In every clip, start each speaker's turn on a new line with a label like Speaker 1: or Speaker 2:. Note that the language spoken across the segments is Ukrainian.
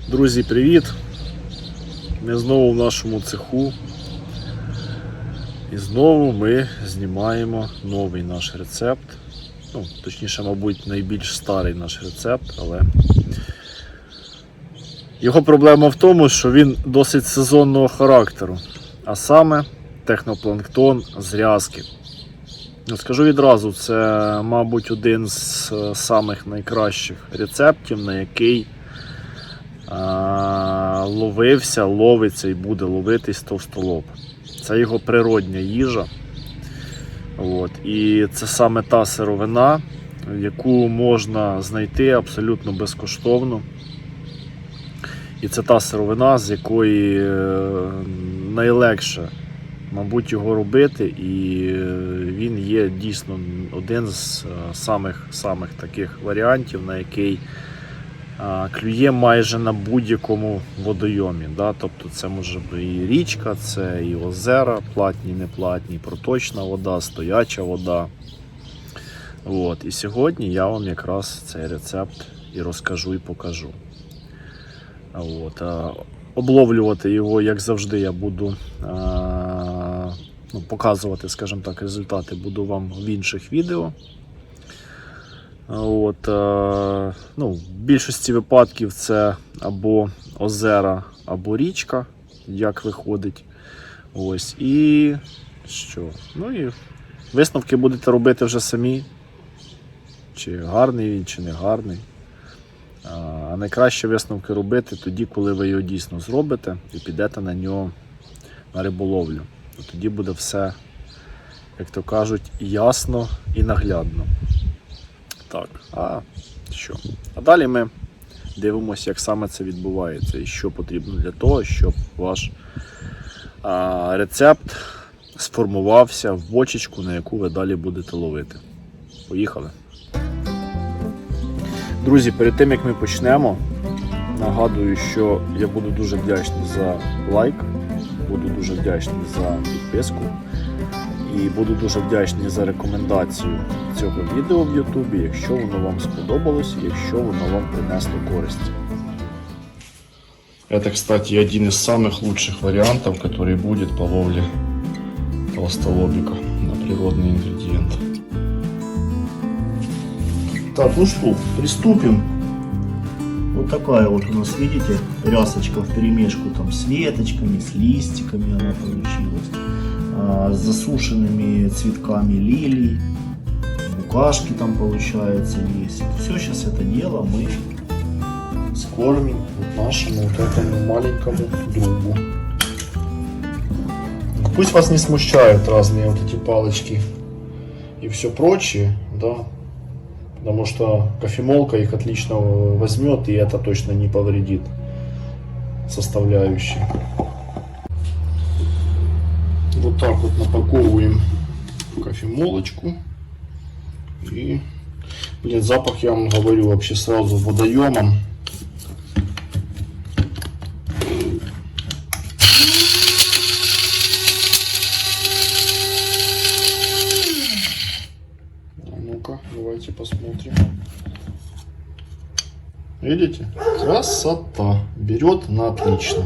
Speaker 1: Друзі, привіт! Ми знову в нашому цеху. І знову ми знімаємо новий наш рецепт. Точніше, мабуть, найбільш старий наш рецепт, але його проблема в тому, що він досить сезонного характеру, а саме технопланктон з рязки. Скажу відразу, це, мабуть, один з самих найкращих рецептів, на який ловиться і буде ловитись товстолоб. Це його природня їжа. І це саме та сировина, яку можна знайти абсолютно безкоштовно. І це та сировина, з якої найлегше, мабуть, його робити, і він є дійсно один з самих таких варіантів, на який клює майже на будь-якому водойомі. Тобто це може бути і річка, це і озера, платні, неплатні, проточна вода, стояча вода. І сьогодні я вам якраз цей рецепт і розкажу, і покажу. Обловлювати його, як завжди, я буду показувати, скажімо так, результати буду вам в інших відео. В більшості випадків це або озера, або річка, як виходить. І що? І висновки будете робити вже самі, чи гарний він, чи не гарний. А найкраще висновки робити тоді, коли ви його дійсно зробите і підете на нього на риболовлю. Тоді буде все, як то кажуть, ясно і наглядно. Так, А далі ми дивимося, як саме це відбувається і що потрібно для того, щоб ваш рецепт сформувався в бочечку, на яку ви далі будете ловити. Поїхали! Друзі, перед тим, як ми почнемо, нагадую, що я буду дуже вдячний за лайк, буду дуже вдячний за підписку і буду дуже вдячний за рекомендацію цього відео в YouTube, якщо воно вам сподобалось, якщо воно вам принесло користь. Это, кстати, один из самых лучших вариантов, который будет по ловле толстолобика на природный ингредиент.
Speaker 2: Так, ну что, приступим. Вот такая вот у нас, видите, рясочка вперемешку там с веточками, с листиками она получилась. С засушенными цветками лилий, букашки там получается есть. Все сейчас это дело мы скормим вот нашему вот этому маленькому другу. Пусть вас не смущают разные вот эти палочки и все прочее, да, потому что кофемолка их отлично возьмет, и это точно не повредит составляющие. Вот так вот напаковываем кофемолочку. И, запах, я вам говорю, вообще сразу водоемом. Ну-ка, давайте посмотрим. Видите? Красота. Берет на отлично.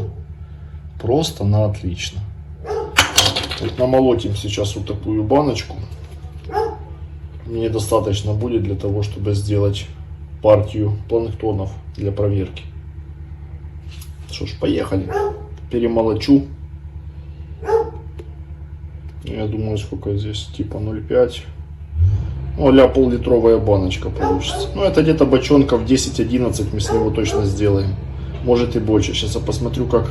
Speaker 2: Просто на отлично. Вот намолотим сейчас вот такую баночку. Мне достаточно будет для того, чтобы сделать партию планктонов для проверки. Что ж, поехали. Перемолочу. Я думаю, сколько здесь, типа 0,5. А-ля пол-литровая баночка получится. Это где-то бочонков 10-11 мы с него точно сделаем. Может и больше. Сейчас я посмотрю, как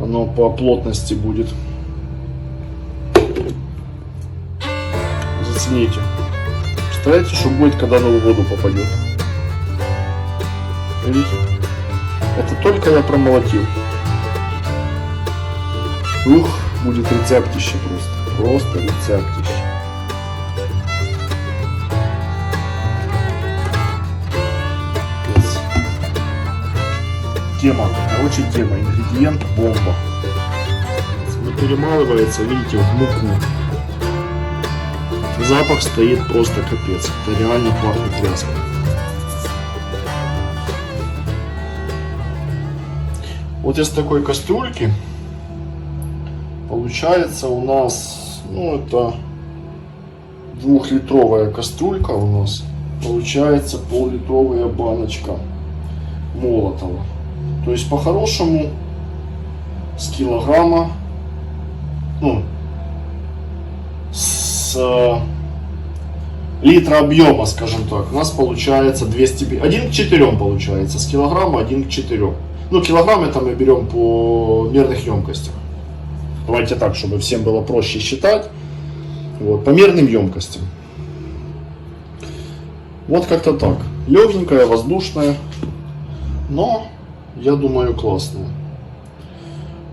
Speaker 2: оно по плотности будет. Зацените. Представляете, что будет, когда оно в воду попадет? Видите? Это только я промолотил. Будет рецептище просто. Просто рецептище. Тема. Короче, тема. Ингредиент бомба. Перемалывается, видите, в муку. Запах стоит просто капец. Это реально пахнет ряской.
Speaker 1: Вот из такой кастрюльки получается у нас, ну это 2-литровая кастрюлька у нас, получается пол-литровая баночка молотого. То есть по-хорошему с килограмма, ну, с литра объема, скажем так, у нас получается 1 к 4 получается, с килограмма 1 к 4. Ну, килограмм это мы берем по мерных емкостях. Давайте так, чтобы всем было проще считать. Вот, по мерным емкостям. Вот как-то так. Легенькая, воздушная, но, я думаю, классная.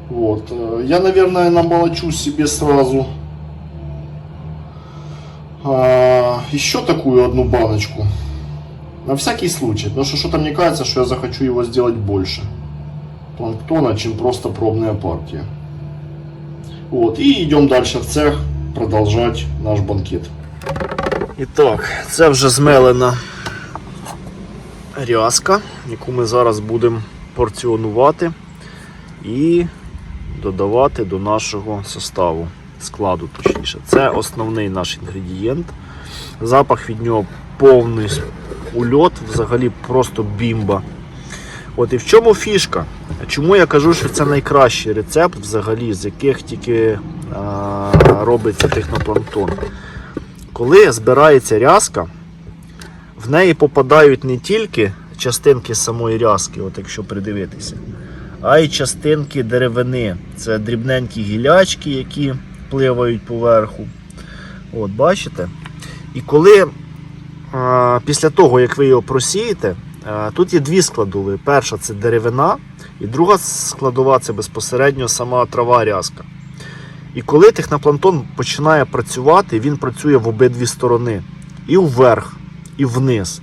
Speaker 1: Вот. Я, наверное, намолочу себе сразу еще такую одну баночку. На всякий случай. Потому что что-то мне кажется, что я захочу его сделать больше планктона, чем просто пробная партия. Вот. И идем дальше в цех продолжать наш банкет. І так, це вже змелена рязка, яку ми зараз будемо порціонувати і додавати до нашого составу, складу точніше. Це основний наш інгредієнт. Запах від нього повний ульот, взагалі просто бімба. От і в чому фішка? Чому я кажу, що це найкращий рецепт взагалі, з яких тільки робиться технопланктон. Коли збирається рязка, в неї попадають не тільки частинки самої рязки, от якщо придивитися, а й частинки деревини. Це дрібненькі гілячки, які пливають поверху. От, бачите? І коли після того, як ви його просієте, тут є дві складові. Перша – це деревина, і друга складова – це безпосередньо сама трава рязка. І коли технопланктон починає працювати, він працює в обидві сторони. І вверх, і вниз.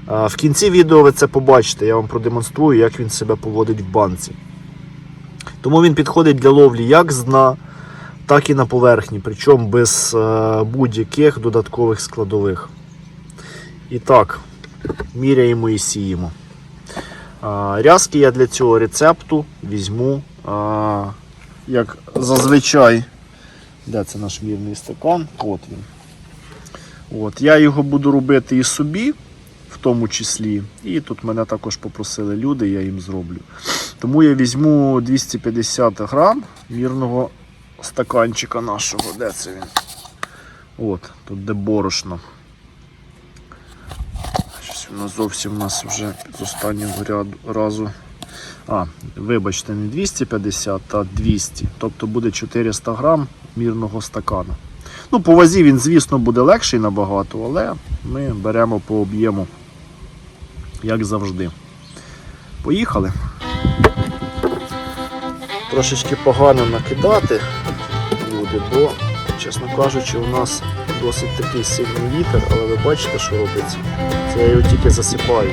Speaker 1: В кінці відео ви це побачите, я вам продемонструю, як він себе поводить в банці. Тому він підходить для ловлі як з дна, так і на поверхні, причому без будь-яких додаткових складових. І так, міряємо і сіємо. Рязки я для цього рецепту візьму, як зазвичай, де це наш мірний стакан, от він. От, я його буду робити і собі, в тому числі, і тут мене також попросили люди, я їм зроблю. Тому я візьму 250 грам мірного стаканчика нашого, де це він? От, тут де борошно. Щось воно зовсім у нас вже з останнього разу. Вибачте, не 250, а 200. Тобто буде 400 грам мірного стакана. Ну, по вазі він, звісно, буде легший набагато, але ми беремо по об'єму, як завжди. Поїхали. Трошечки погано накидати буде, бо, чесно кажучи, у нас досить такий сильний вітер, але ви бачите, що робиться. Це я його тільки засипаю.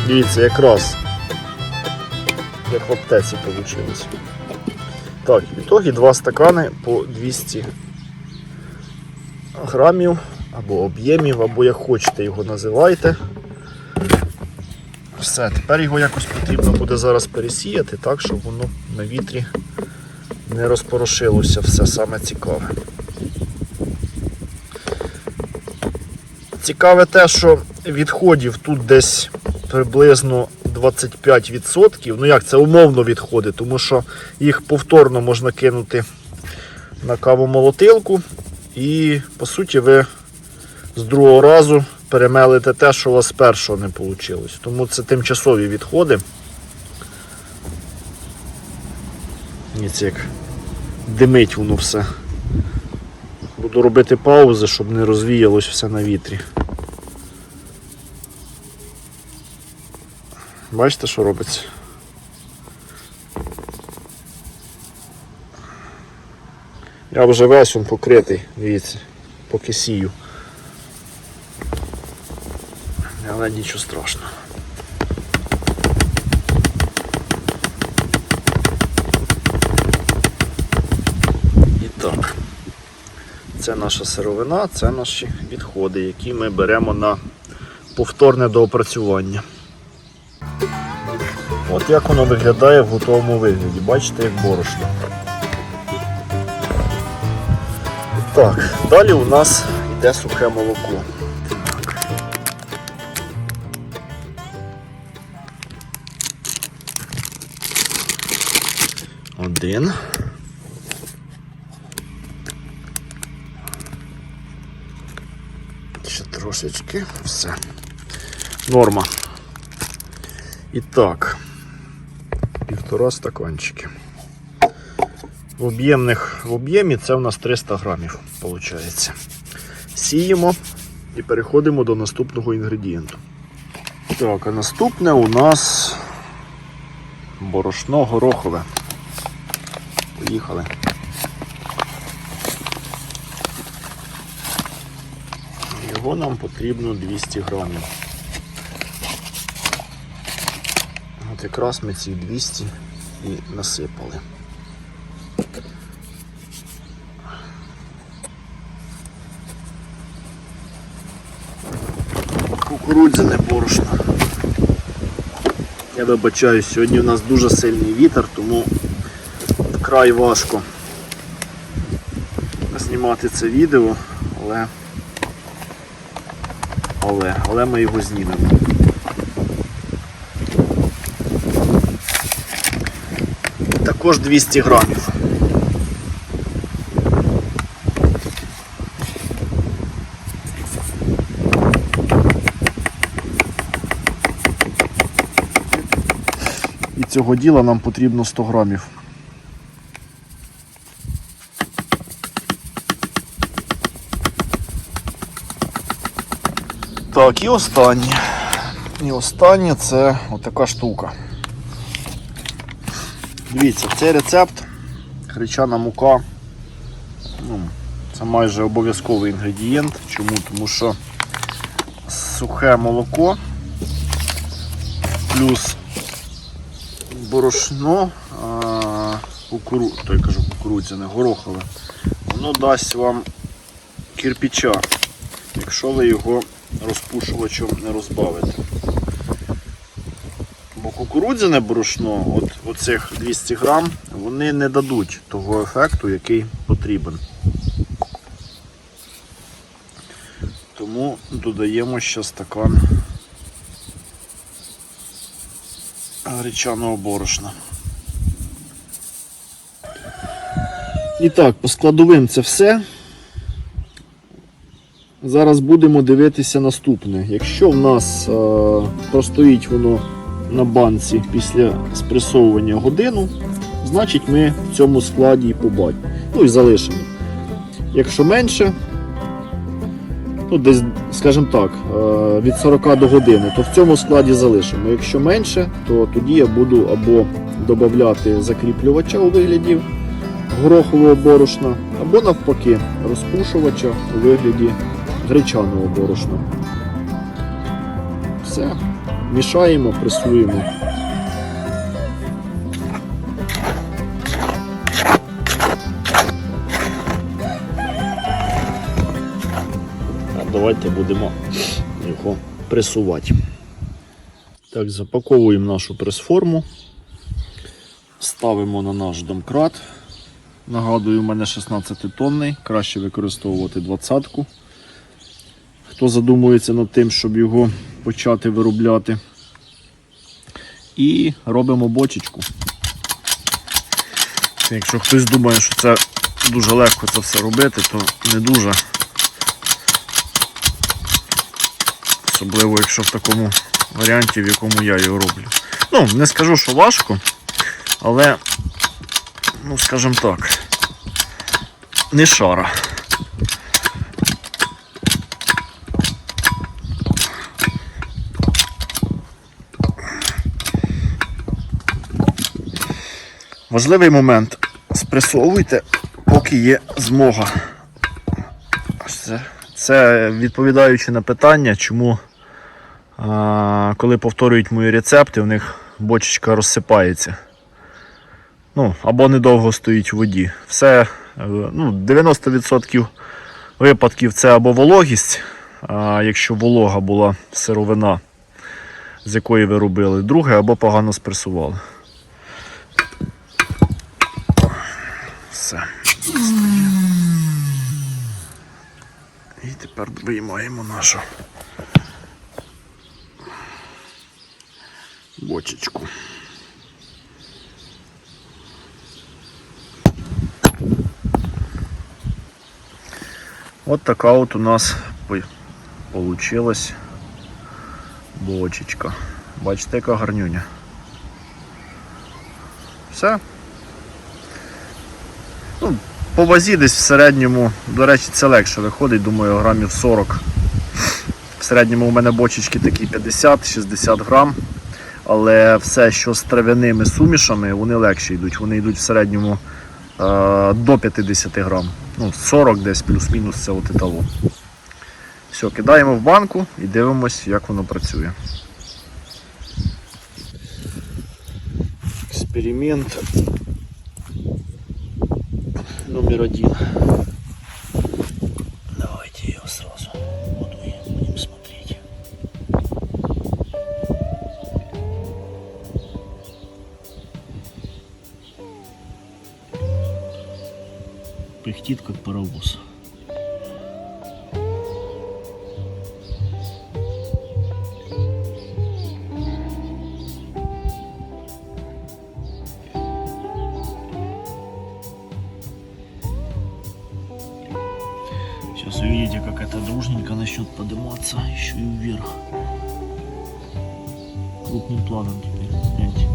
Speaker 1: Дивіться, якраз як в аптеці вийшло. Так, в ітогі 2 стакани по 200 грамів або об'ємів, або як хочете його називайте. Все, тепер його якось потрібно буде зараз пересіяти, так, щоб воно на вітрі не розпорошилося все саме цікаве. Цікаве те, що відходів тут десь приблизно 25%. Ну як, це умовно відходи, тому що їх повторно можна кинути на кавомолотилку і, по суті, ви з другого разу перемелите те, що у вас з першого не вийшло. Тому це тимчасові відходи. Ніц як димить воно все. Буду робити паузи, щоб не розвіялось все на вітрі. Бачите, що робиться? Я вже весь він покритий, дивіться, поки сію. Але нічого страшного. І так. це наша сировина, це наші відходи, які ми беремо на повторне доопрацювання. От як воно виглядає в готовому вигляді. Бачите, як борошно. Так, далі у нас йде сухе молоко. Так. Один. Ще трошечки. Все. Норма. І так, 1,5 стаканчики. В об'ємі це у нас 300 грамів, виходить. Сіємо і переходимо до наступного інгредієнту. Так, а наступне у нас борошно горохове. Поїхали. Його нам потрібно 200 грамів. От якраз ми ці 200 і насипали. Кукурудзяне борошно. Я вибачаюсь, сьогодні у нас дуже сильний вітер, тому вкрай важко знімати це відео, але ми його знімемо. Також 200 грамів. І цього діла нам потрібно 100 грамів. Так, і останнє. І останнє це отака штука. Дивіться, цей рецепт гречана мука, це майже обов'язковий інгредієнт. Чому? Тому що сухе молоко плюс борошно, кукурудзяне, горохове, воно дасть вам кирпича, якщо ви його розпушувачем не розбавите. Бо кукурудзяне борошно, оцих 200 грам, вони не дадуть того ефекту, який потрібен. Тому додаємо ще стакан гречаного борошна. І так, по складовим це все. Зараз будемо дивитися наступне. Якщо в нас простоїть воно на банці після спресовування годину, значить ми в цьому складі і побачимо. Ну і залишимо. Якщо менше, ну десь, скажімо так, від 40 до години, то в цьому складі залишимо. Якщо менше, то тоді я буду або додавати закріплювача у вигляді горохового борошна, або навпаки розпушувача у вигляді гречаного борошна. Все. Мішаємо, пресуємо. А давайте будемо його пресувати. Так, запаковуємо нашу прес-форму. Ставимо на наш домкрат. Нагадую, у мене 16-тонний, краще використовувати 20-ку. Хто задумується над тим, щоб його почати виробляти. І робимо бочечку. Якщо хтось думає, що це дуже легко це все робити, то не дуже. Особливо, якщо в такому варіанті, в якому я його роблю. Ну, не скажу, що важко, але, ну, скажімо так, не шара. Важливий момент. Спресовуйте, поки є змога. Це відповідаючи на питання, чому, коли повторюють мої рецепти, у них бочечка розсипається. Ну, або недовго стоїть в воді. Все, ну, 90% випадків це або вологість, якщо волога була сировина, з якої ви робили, друге, або погано спресували. Все. І тепер виймаємо нашу бочечку. От така от у нас получилась бочечка. Бачите, яка гарнюня. Все. Ну, по вазі десь в середньому, до речі, це легше виходить, думаю, грамів 40. В середньому у мене бочечки такі 50-60 грам. Але все, що з трав'яними сумішами, вони легше йдуть. Вони йдуть в середньому до 50 грам. Ну, 40 десь плюс-мінус це от еталон. Все, кидаємо в банку і дивимось, як воно працює. Експеримент номер 1. Давайте ее сразу будем смотреть. Пыхтит как паровоз. Сейчас увидите, как это дружненько начнет подниматься еще и вверх. Крупным планом теперь. Гляньте.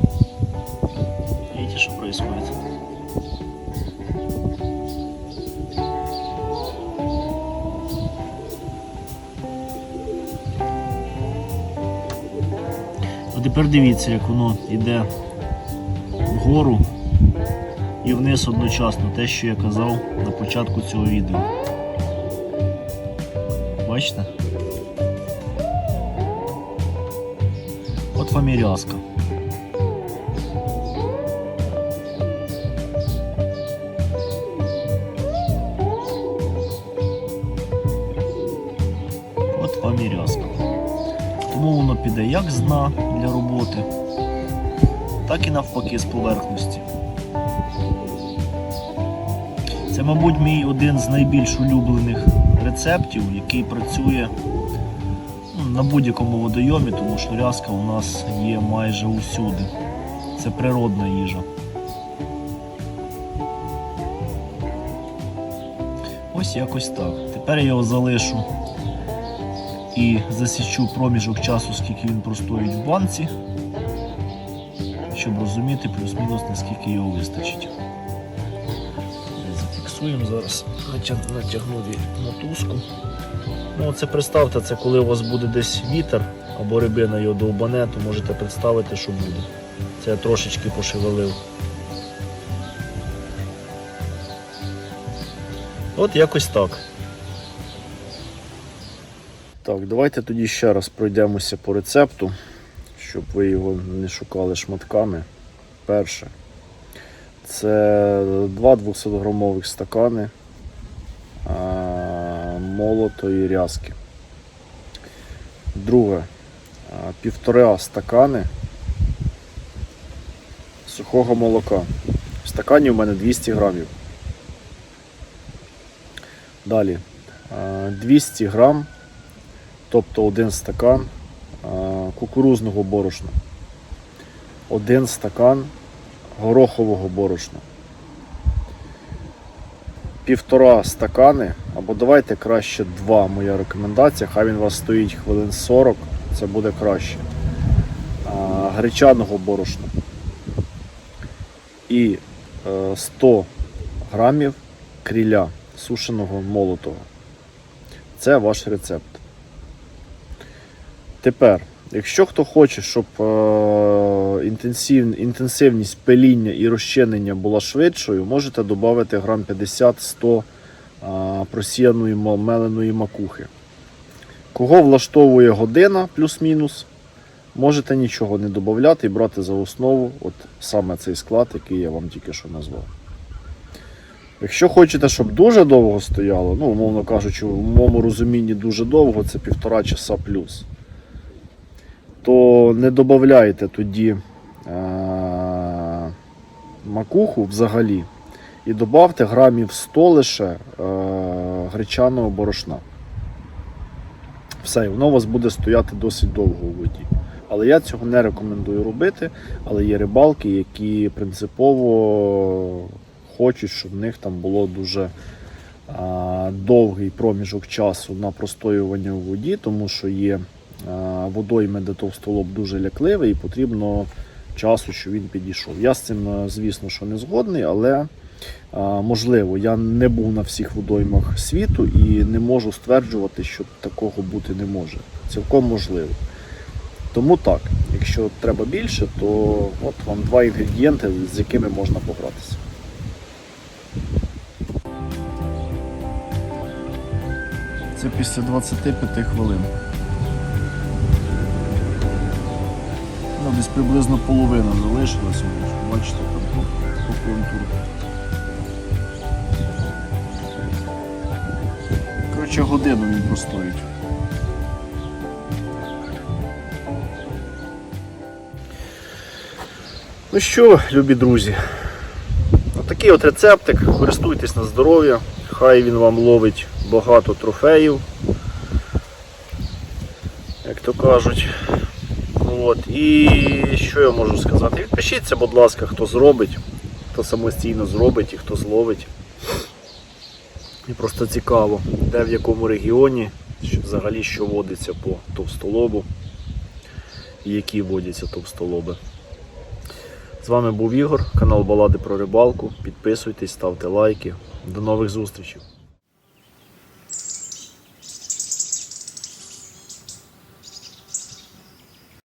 Speaker 1: Видите, что происходит? А тепер дивіться, як воно йде вгору і вниз одночасно. Те, що я казав на початку цього відео. Бачите? От вам і рязка. От вам і рязка. Тому воно піде як з дна для роботи, так і навпаки з поверхності. Це, мабуть, мій один з найбільш улюблених рецептів, який працює на будь-якому водойомі, тому що рязка у нас є майже усюди. Це природна їжа. Ось якось так. Тепер я його залишу і засічу проміжок часу, скільки він простоїть в банці, щоб розуміти плюс-мінус, наскільки його вистачить. Зафіксуємо зараз, натягну мотузку. Ну, це представте, це коли у вас буде десь вітер або рибина його довбане, то можете представити, що буде. Це я трошечки пошевелив. От якось так. Так, давайте тоді ще раз пройдемося по рецепту, щоб ви його не шукали шматками. Перше. Це 2 200-грамових стакани молотої рязки. Друге. 1,5 стакани сухого молока. В стакані у мене 200 грамів. Далі. 200 грам, тобто 1 стакан кукурудзного борошна. 1 стакан горохового борошна. 1,5 стакани, або давайте краще 2, моя рекомендація, хай він у вас стоїть хвилин 40, це буде краще. Гречаного борошна. І 100 грамів кріля сушеного молотого. Це ваш рецепт. Тепер, якщо хто хоче, щоб інтенсивність пиління і розчинення була швидшою, можете додати грам 50-100 просіяної меленої макухи. Кого влаштовує година плюс-мінус, можете нічого не додати і брати за основу от саме цей склад, який я вам тільки що назвав. Якщо хочете, щоб дуже довго стояло, ну, умовно кажучи, в моєму розумінні дуже довго, це 1,5 часа плюс, то не додавайте тоді макуху взагалі і додавте грамів 100 лише гречаного борошна. Все, і воно у вас буде стояти досить довго у воді. Але я цього не рекомендую робити, але є рибалки, які принципово хочуть, щоб в них там було дуже довгий проміжок часу на простоювання у воді, тому що є водойми, де товстолоб дуже лякливий і потрібно часу, щоб він підійшов. Я з цим, звісно, що не згодний, але можливо, я не був на всіх водоймах світу і не можу стверджувати, що такого бути не може. Цілком можливо. Тому так, якщо треба більше, то от вам 2 інгредієнти, з якими можна погратися. Це після 25 хвилин. Ну, десь приблизно половина залишилася, бачите, там по контуру. Коротше, годину він простоїть. Ну що, любі друзі, отакий от рецептик, користуйтесь на здоров'я, хай він вам ловить багато трофеїв, як то кажуть. От. І що я можу сказати? Відпишіться, будь ласка, хто зробить, хто самостійно зробить і хто зловить. І просто цікаво, де в якому регіоні, взагалі що водиться по товстолобу і які водяться товстолоби. З вами був Ігор, канал Балади про рибалку. Підписуйтесь, ставте лайки. До нових зустрічей!